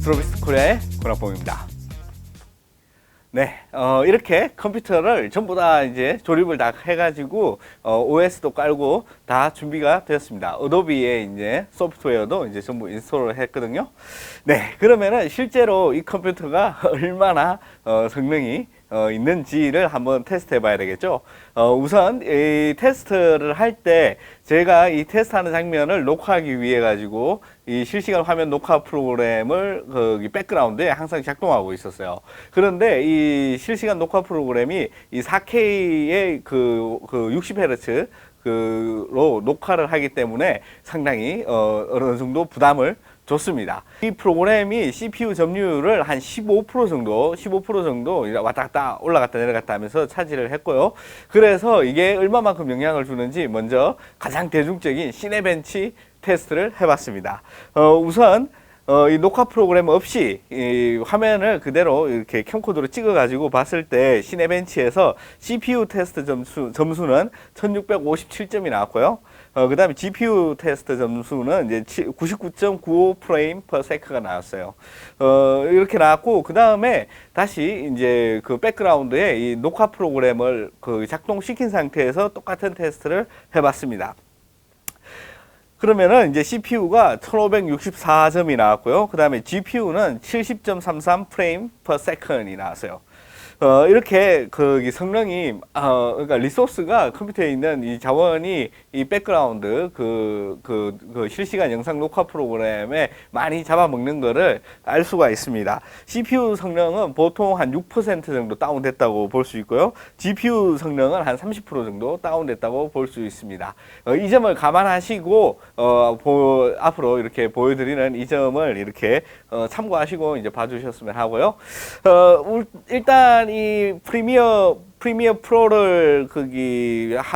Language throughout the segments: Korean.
스트로비스쿨의 권학봉입니다. 네, 이렇게 컴퓨터를 전부 다 이제 조립을 다 해가지고 OS도 깔고 다 준비가 되었습니다. 어도비의 이제 소프트웨어도 이제 전부 인스톨을 했거든요. 네, 그러면은 실제로 이 컴퓨터가 얼마나 성능이 있는지를 한번 테스트 해봐야 되겠죠. 우선 이 테스트를 할 때 제가 이 테스트하는 장면을 녹화하기 위해 가지고 이 실시간 화면 녹화 프로그램을 거기 백그라운드에 항상 작동하고 있었어요. 그런데 이 실시간 녹화 프로그램이 이 4K의 그 60Hz 로 녹화를 하기 때문에 상당히 어느 정도 부담을 좋습니다. 이 프로그램이 CPU 점유율을 한 15% 정도 왔다 갔다 올라갔다 내려갔다 하면서 차지를 했고요. 그래서 이게 얼마만큼 영향을 주는지 먼저 가장 대중적인 시네벤치 테스트를 해봤습니다. 우선 이 녹화 프로그램 없이 이 화면을 그대로 이렇게 캠코더로 찍어가지고 봤을 때 시네벤치에서 CPU 테스트 점수는 1657점이 나왔고요. 그 다음에 GPU 테스트 점수는 이제 99.95 프레임 per second가 나왔어요. 이렇게 나왔고, 그 다음에 다시 이제 그 백그라운드에 이 녹화 프로그램을 그 작동시킨 상태에서 똑같은 테스트를 해봤습니다. 그러면은 이제 CPU가 1564점이 나왔고요. 그 다음에 GPU는 70.33 프레임 per second이 나왔어요. 이렇게 그 성능이 그러니까 리소스가 컴퓨터에 있는 이 자원이 이 백그라운드 그 실시간 영상 녹화 프로그램에 많이 잡아먹는 거를 알 수가 있습니다. CPU 성능은 보통 한 6% 정도 다운됐다고 볼 수 있고요. GPU 성능은 한 30% 정도 다운됐다고 볼 수 있습니다. 이 점을 감안하시고 앞으로 이렇게 보여드리는 이 점을 이렇게 참고하시고 이제 봐주셨으면 하고요. 일단 이 프리미어 프로를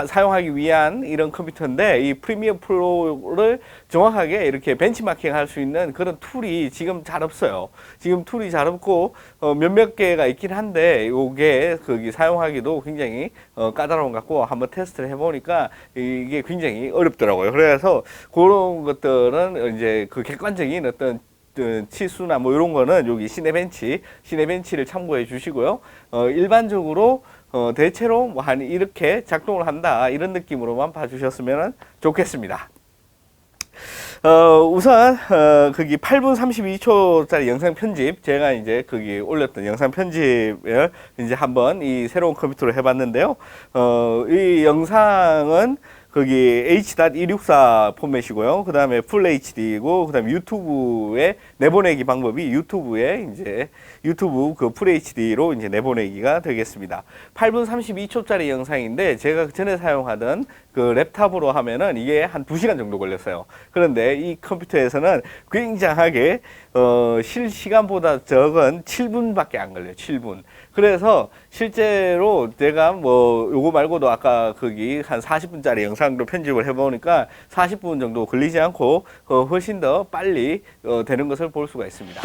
사용하기 위한 이런 컴퓨터인데, 이 프리미어 프로를 정확하게 이렇게 벤치마킹 할 수 있는 그런 툴이 지금 잘 없어요. 지금 툴이 잘 없고 몇몇 개가 있긴 한데 이게 사용하기도 굉장히 까다로운 것 같고, 한번 테스트를 해보니까 이게 굉장히 어렵더라고요. 그래서 그런 것들은 이제 그 객관적인 어떤 치수나 뭐 이런 거는 여기 시네벤치를 참고해 주시고요. 일반적으로 대체로 뭐 한 이렇게 작동을 한다, 이런 느낌으로만 봐주셨으면 좋겠습니다. 우선 거기 8분 32초짜리 영상 편집, 제가 이제 거기 올렸던 영상 편집을 이제 한번 이 새로운 컴퓨터로 해봤는데요. 이 영상은 거기 H.264 포맷이고요. 그 다음에 풀 HD고, 그 다음에 유튜브에 내보내기 방법이 유튜브 그 풀 HD로 이제 내보내기가 되겠습니다. 8분 32초짜리 영상인데, 제가 전에 사용하던 그 랩탑으로 하면은 이게 한 2시간 정도 걸렸어요. 그런데 이 컴퓨터에서는 굉장하게 실시간보다 적은 7분밖에 안 걸려요. 7분. 그래서 실제로 제가 뭐 요거 말고도 아까 거기 한 40분짜리 영상도 편집을 해보니까 40분 정도 걸리지 않고 훨씬 더 빨리 되는 것을 볼 수가 있습니다.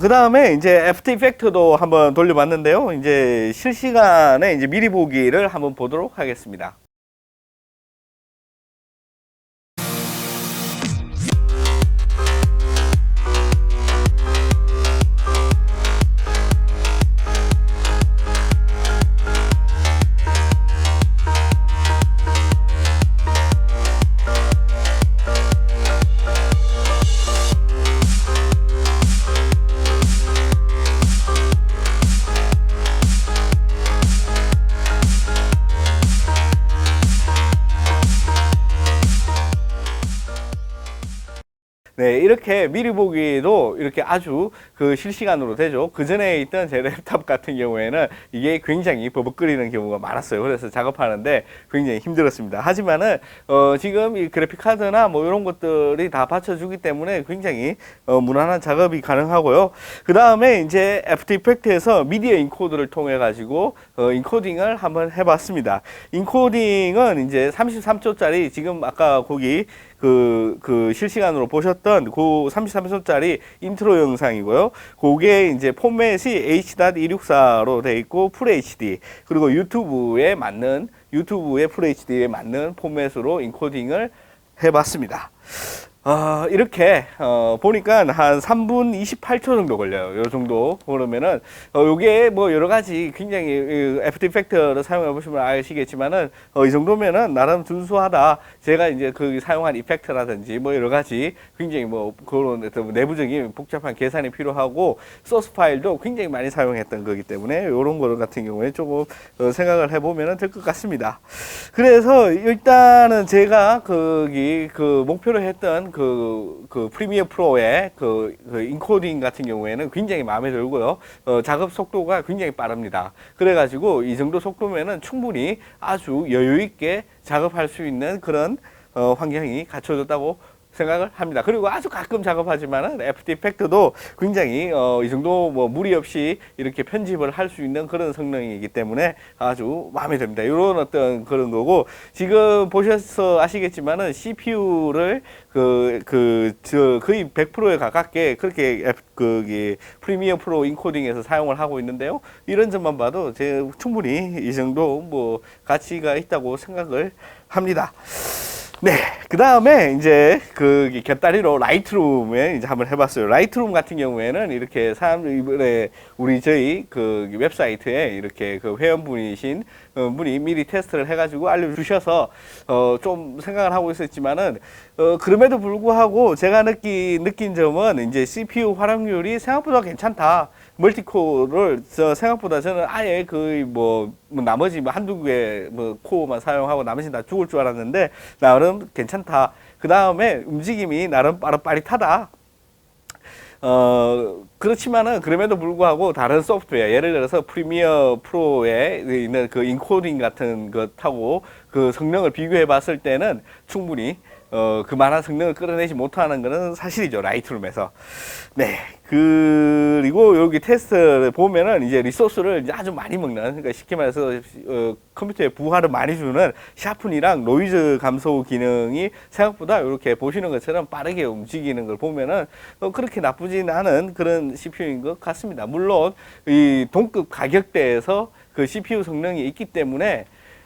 그 다음에 이제 애프터 이펙트도 한번 돌려봤는데요. 이제 실시간에 이제 미리 보기를 한번 보도록 하겠습니다. 네, 이렇게 미리 보기도 이렇게 아주 그 실시간으로 되죠. 그 전에 있던 제 랩탑 같은 경우에는 이게 굉장히 버벅거리는 경우가 많았어요. 그래서 작업하는데 굉장히 힘들었습니다. 하지만은 지금 이 그래픽 카드나 뭐 이런 것들이 다 받쳐주기 때문에 굉장히 무난한 작업이 가능하고요. 그 다음에 이제 애프터 이펙트에서 미디어 인코더를 통해 가지고 인코딩을 한번 해봤습니다. 인코딩은 이제 33초짜리 지금 아까 거기 그 실시간으로 보셨던 보셨던 그 33초짜리 인트로 영상이고요. 그게 이제 포맷이 H.264로 돼 있고 풀 HD, 그리고 유튜브의 풀 HD에 맞는 포맷으로 인코딩을 해봤습니다. 이렇게 보니까 한 3분 28초 정도 걸려요. 요 정도 그러면은 요게 뭐 여러 가지 굉장히 애프터 이펙터를 사용해 보시면 아시겠지만은 이 정도면은 나름 준수하다. 제가 이제 그 사용한 이펙트라든지 뭐 여러 가지 굉장히 뭐 그런 어떤 내부적인 복잡한 계산이 필요하고 소스 파일도 굉장히 많이 사용했던 거기 때문에 요런 거 같은 경우에 조금 생각을 해보면 될 것 같습니다. 그래서 일단은 제가 거기 그 목표로 했던 그 프리미어 프로의 그 인코딩 같은 경우에는 굉장히 마음에 들고요. 작업 속도가 굉장히 빠릅니다. 그래가지고 이 정도 속도면은 충분히 아주 여유 있게 작업할 수 있는 그런 환경이 갖춰졌다고 생각을 합니다. 그리고 아주 가끔 작업하지만은 애프터 이펙트도 굉장히 이 정도 뭐 무리 없이 이렇게 편집을 할 수 있는 그런 성능이기 때문에 아주 마음에 듭니다. 이런 어떤 그런 거고, 지금 보셔서 아시겠지만은 CPU를 거의 100%에 가깝게 그렇게 프리미어 프로 인코딩에서 사용을 하고 있는데요. 이런 점만 봐도 충분히 이 정도 뭐 가치가 있다고 생각을 합니다. 네, 그 다음에 이제 곁다리로 라이트룸에 이제 한번 해봤어요. 라이트룸 같은 경우에는 이렇게 이번에 저희 웹사이트에 이렇게 회원분이신 분이 미리 테스트를 해가지고 알려주셔서 좀 생각을 하고 있었지만은 그럼에도 불구하고 제가 느낀 점은 이제 CPU 활용률이 생각보다 괜찮다. 멀티코어를 생각보다 저는 아예 뭐 나머지 한두 개 코어만 사용하고 나머지 다 죽을 줄 알았는데 나름 괜찮다. 그 다음에 움직임이 나름 빠릿빠릿하다. 그렇지만은 그럼에도 불구하고 다른 소프트웨어, 예를 들어서 프리미어 프로에 있는 그 인코딩 같은 것하고 그 성능을 비교해 봤을 때는 충분히 그만한 성능을 끌어내지 못하는 것은 사실이죠, 라이트룸에서. 네. 그리고 여기 테스트를 보면은 이제 리소스를 이제 아주 많이 먹는, 그러니까 쉽게 말해서 컴퓨터에 부하를 많이 주는 샤픈이랑 노이즈 감소 기능이 생각보다 이렇게 보시는 것처럼 빠르게 움직이는 걸 보면은 그렇게 나쁘진 않은 그런 CPU인 것 같습니다. 물론 이 동급 가격대에서 그 CPU 성능이 있기 때문에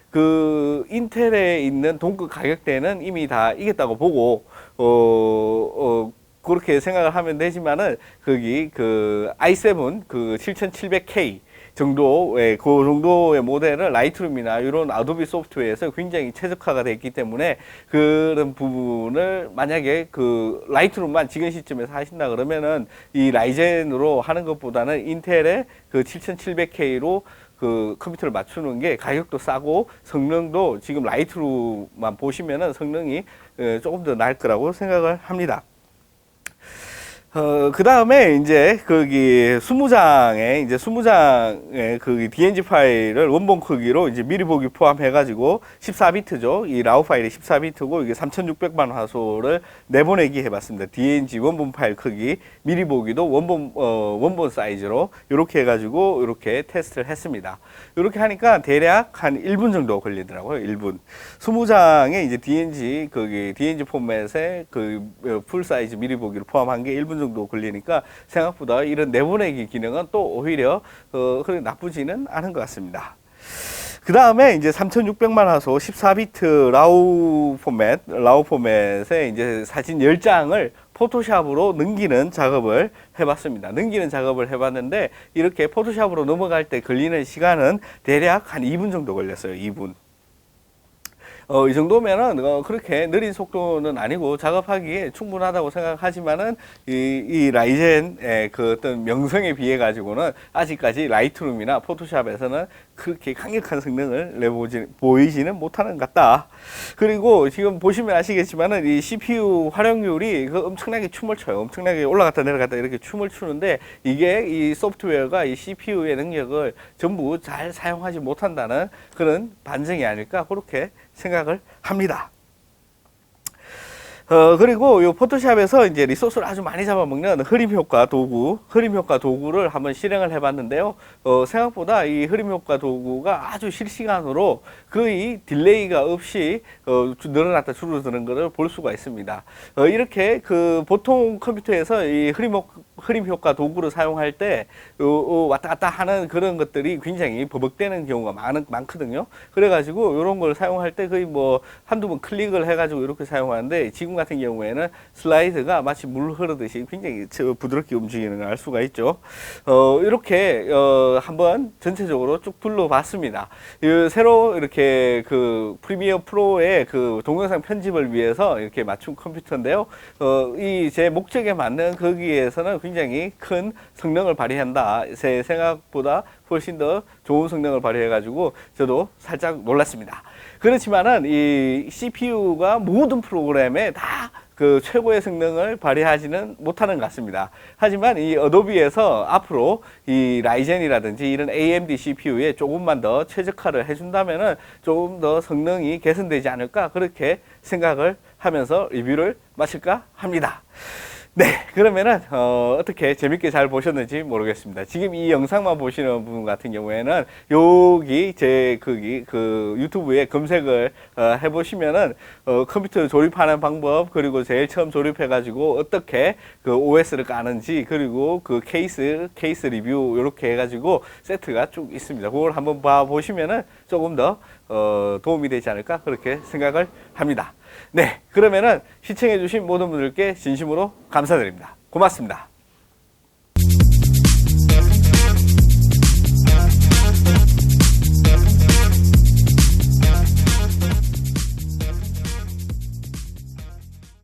그 인텔에 있는 동급 가격대는 이미 다 이겼다고 보고 그렇게 생각을 하면 되지만은 거기 i7 7700K 정도의 그 정도의 모델은 라이트룸이나 이런 아도비 소프트웨어에서 굉장히 최적화가 되어 있기 때문에 그런 부분을 만약에 라이트룸만 지금 시점에서 하신다 그러면은 이 라이젠으로 하는 것보다는 인텔의 7700K로 컴퓨터를 맞추는 게 가격도 싸고 성능도 지금 라이트룸만 보시면은 성능이 조금 더 나을 거라고 생각을 합니다. 그 다음에 이제 20장의 DNG 파일을 원본 크기로 이제 미리 보기 포함해가지고 14비트죠. 이 라우 파일이 14비트고 이게 3600만 화소를 내보내기 해봤습니다. DNG 원본 파일 크기 미리 보기도 원본 사이즈로 이렇게 해가지고 이렇게 테스트를 했습니다. 이렇게 하니까 대략 한 1분 정도 걸리더라고요. 1분. 20장의 이제 DNG 포맷의 풀 사이즈 미리 보기를 포함한 게 1분 정도 걸리니까 생각보다 이런 내보내기 기능은 또 오히려 그렇게 나쁘지는 않은 것 같습니다. 그 다음에 이제 3600만 화소 14비트 라우 포맷에 이제 사진 10장을 포토샵으로 넘기는 작업을 해봤습니다. 넘기는 작업을 해봤는데 이렇게 포토샵으로 넘어갈 때 걸리는 시간은 대략 한 2분 정도 걸렸어요. 2분. 이 정도면은 그렇게 느린 속도는 아니고 작업하기에 충분하다고 생각하지만은 이 라이젠의 어떤 명성에 비해 가지고는 아직까지 라이트룸이나 포토샵에서는 그렇게 강력한 성능을 보이지는 못하는 것 같다. 그리고 지금 보시면 아시겠지만은 이 CPU 활용률이 엄청나게 춤을 춰요. 엄청나게 올라갔다 내려갔다 이렇게 춤을 추는데 이게 이 소프트웨어가 이 CPU의 능력을 전부 잘 사용하지 못한다는 그런 반증이 아닐까 그렇게 생각을 합니다. 그리고 이 포토샵에서 이제 리소스를 아주 많이 잡아먹는 흐림 효과 도구를 한번 실행을 해봤는데요. 생각보다 이 흐림 효과 도구가 아주 실시간으로 거의 딜레이가 없이 늘어났다 줄어드는 것을 볼 수가 있습니다. 이렇게 그 보통 컴퓨터에서 이 흐림 효과 도구를 사용할 때 왔다 갔다 하는 그런 것들이 굉장히 버벅대는 경우가 많거든요. 그래가지고 이런 걸 사용할 때 거의 뭐 한두 번 클릭을 해가지고 이렇게 사용하는데, 지금 같은 경우에는 슬라이드가 마치 물 흐르듯이 굉장히 부드럽게 움직이는 걸 알 수가 있죠. 이렇게 한번 전체적으로 쭉 둘러봤습니다. 새로 이렇게 그 프리미어 프로의 그 동영상 편집을 위해서 이렇게 맞춘 컴퓨터인데요. 이 제 목적에 맞는 거기에서는 굉장히 큰 성능을 발휘한다. 제 생각보다 훨씬 더 좋은 성능을 발휘해가지고 저도 살짝 놀랐습니다. 그렇지만은 이 CPU가 모든 프로그램에 다 그 최고의 성능을 발휘하지는 못하는 것 같습니다. 하지만 이 어도비에서 앞으로 이 라이젠이라든지 이런 AMD CPU에 조금만 더 최적화를 해준다면은 조금 더 성능이 개선되지 않을까, 그렇게 생각을 하면서 리뷰를 마칠까 합니다. 네, 그러면은 어떻게 재밌게 잘 보셨는지 모르겠습니다. 지금 이 영상만 보시는 분 같은 경우에는 여기 제 거기 그 유튜브에 검색을 해보시면은 컴퓨터 조립하는 방법, 그리고 제일 처음 조립해 가지고 어떻게 그 OS를 까는지, 그리고 그 케이스 리뷰 이렇게 해가지고 세트가 쭉 있습니다. 그걸 한번 봐 보시면은 조금 더 도움이 되지 않을까, 그렇게 생각을 합니다. 네, 그러면은 시청해 주신 모든 분들께 진심으로 감사드립니다. 고맙습니다.